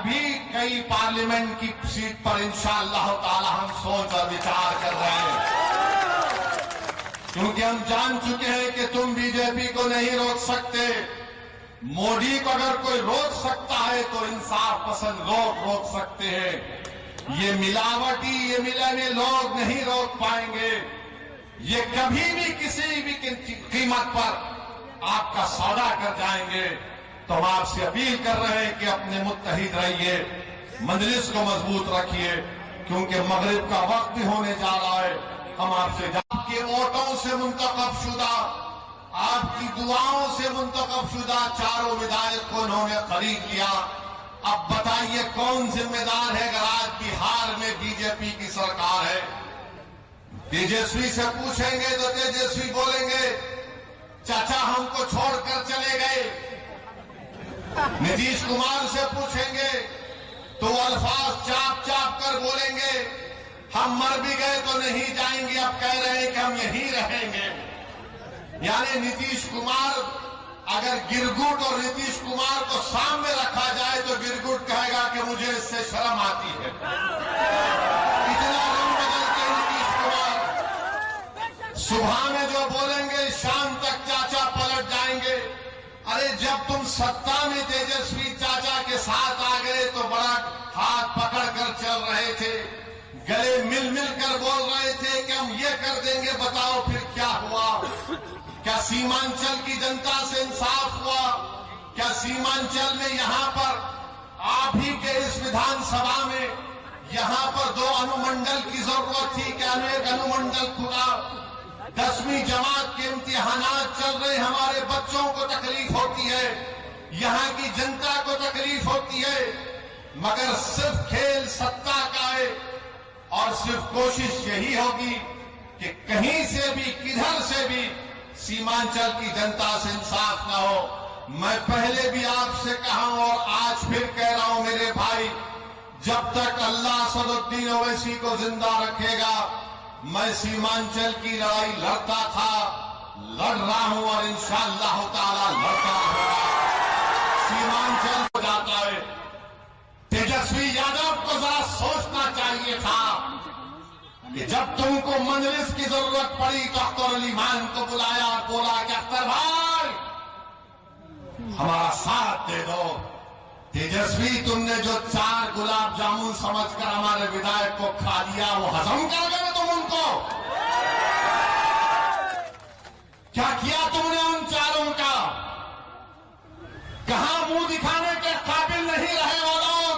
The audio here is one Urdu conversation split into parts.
بھی کئی پارلیمنٹ کی سیٹ پر انشاءاللہ تعالی ہم سوچ اور وچار کر رہے ہیں، کیونکہ ہم جان چکے ہیں کہ تم بی جے پی کو نہیں روک سکتے۔ مودی کو اگر کوئی روک سکتا ہے تو انصاف پسند لوگ روک سکتے ہیں۔ یہ ملاوٹی، یہ ملے لوگ نہیں روک پائیں گے۔ یہ کبھی بھی کسی بھی قیمت پر آپ کا سودا کر جائیں گے۔ تو ہم آپ سے اپیل کر رہے ہیں کہ اپنے متحد رہیے، مجلس کو مضبوط رکھیے، کیونکہ مغرب کا وقت بھی ہونے جا رہا ہے۔ ہم آپ سے آپ کے ووٹوں سے منتخب شدہ، آپ کی دعاؤں سے منتخب شدہ چاروں ودایت کو انہوں نے خرید لیا۔ اب بتائیے کون ذمہ دار ہے اگر آج بہار میں بی جے پی کی سرکار ہے؟ تیجسوی سے پوچھیں گے تو تیجسوی بولیں گے چاچا ہم کو چھوڑ کر چلے گئے۔ نتیش کمار سے پوچھیں گے تو الفاظ چاپ چاپ کر بولیں گے ہم مر بھی گئے تو نہیں جائیں گے، اب کہہ رہے ہیں کہ ہم یہیں رہیں گے۔ یعنی نتیش کمار، اگر گرگٹ اور نتیش کمار کو سامنے رکھا جائے تو گرگٹ کہے گا کہ مجھے اس سے شرم آتی ہے۔ اتنا رنگ بدلتے نتیش کمار، صبح میں جو بولیں گے شام تک چاچا پلٹ جائیں گے۔ ارے جب تم ستا میں تیجسوی چاچا کے ساتھ آ گئے تو بڑا ہاتھ پکڑ کر چل رہے تھے، گلے مل مل کر بول رہے تھے کہ ہم یہ کر دیں گے، بتاؤ پھر کیا ہوا؟ کیا سیمانچل کی جنتا سے انصاف ہوا؟ کیا سیمانچل میں یہاں پر آپ ہی کے اس ودھان سبھا میں یہاں پر 2 انومنڈل کی ضرورت تھی کہ ایک انومنڈل کھلا؟ 10ویں جماعت کے امتحانات چل رہے، ہمارے بچوں کو تکلیف ہوتی ہے، یہاں کی جنتا کو تکلیف ہوتی ہے، مگر صرف کھیل ستا کا ہے اور صرف کوشش یہی ہوگی کہ کہیں سے بھی کدھر سے بھی سیمانچل کی جنتا سے انصاف نہ ہو۔ میں پہلے بھی آپ سے کہا ہوں اور آج پھر کہہ رہا ہوں میرے بھائی، جب تک اللہ اسد الدین اویسی کو زندہ رکھے گا میں سیمانچل کی لڑائی لڑتا تھا، لڑ رہا ہوں اور انشاءاللہ تعالی لڑتا رہوں گا۔ سیمانچل ہو جاتا ہے۔ تیجسوی یادو کو ذرا سوچنا چاہیے تھا کہ جب تم کو مجلس کی ضرورت پڑی تو اختر علی مان کو بلایا اور بولا کہ اختر بھائی ہمارا ساتھ دے دو۔ تیجسوی تم نے جو 4 گلاب جامن سمجھ کر ہمارے ودایک کو کھا لیا وہ ہضم کر گئے تم ان کو؟ کیا کیا تم نے ان 4 کا؟ کہاں منہ دکھانے کے قابل نہیں رہے وہ لوگ؟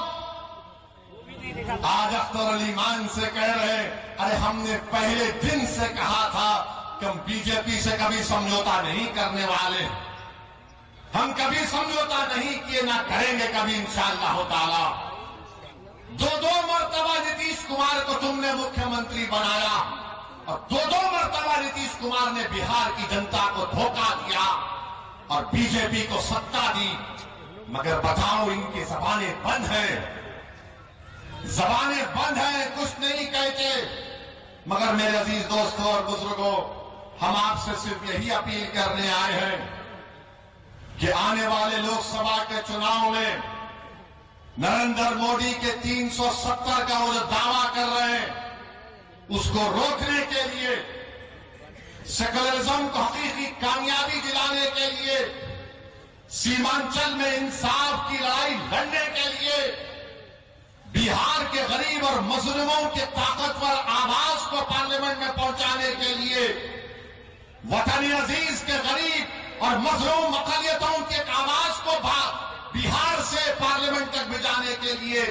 آج اختر علی مان سے کہہ رہے ارے ہم نے پہلے دن سے کہا تھا کہ ہم بی جے پی سے کبھی سمجھوتا نہیں کرنے والے، ہم کبھی سمجھوتا نہیں کیے، نہ کریں گے کبھی انشاءاللہ تعالی۔ 2 مرتبہ نتیش کمار کو تم نے مکھیہ منتری بنایا اور 2 مرتبہ نتیش کمار نے بہار کی جنتا کو دھوکہ دیا اور بی جے پی کو ستا دی، مگر بتاؤ ان کی زبانیں بند ہیں، زبانیں بند ہیں، کچھ نہیں کہتے۔ مگر میرے عزیز دوستوں اور بزرگوں، ہم آپ سے صرف یہی اپیل کرنے آئے ہیں کہ آنے والے لوک سبھا کے چناؤ میں نریندر مودی کے 370 کا وہ جو دعویٰ کر رہے ہیں اس کو روکنے کے لیے، سیکولرزم کو حقیقی کامیابی دلانے کے لیے، سیمانچل میں انصاف کی لڑائی لڑنے کے لیے، بہار کے غریب اور مظلوموں کے طاقتور آواز کو پارلیمنٹ میں پہنچانے کے لیے، وطن عزیز کے غریب اور مظلوم اقلیتوں کی آواز کو بہار سے پارلیمنٹ تک بھجانے کے لیے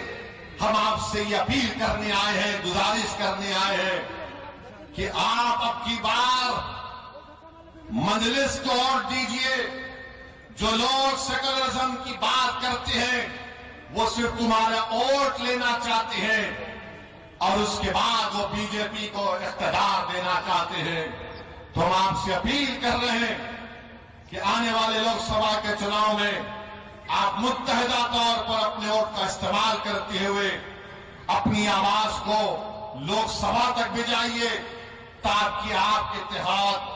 ہم آپ سے یہ اپیل کرنے آئے ہیں، گزارش کرنے آئے ہیں کہ آپ اب کی بار مجلس کو ووٹ دیجئے۔ جو لوگ سیکولرزم کی بات کرتے ہیں وہ صرف تمہارا ووٹ لینا چاہتے ہیں اور اس کے بعد وہ بی جے پی کو اقتدار دینا چاہتے ہیں۔ تو ہم آپ سے اپیل کر رہے ہیں کہ آنے والے لوک سبھا کے چناؤ میں آپ متحدہ طور پر اپنے ووٹ کا استعمال کرتے ہوئے اپنی آواز کو لوک سبھا تک بھجائیے تاکہ آپ اتحاد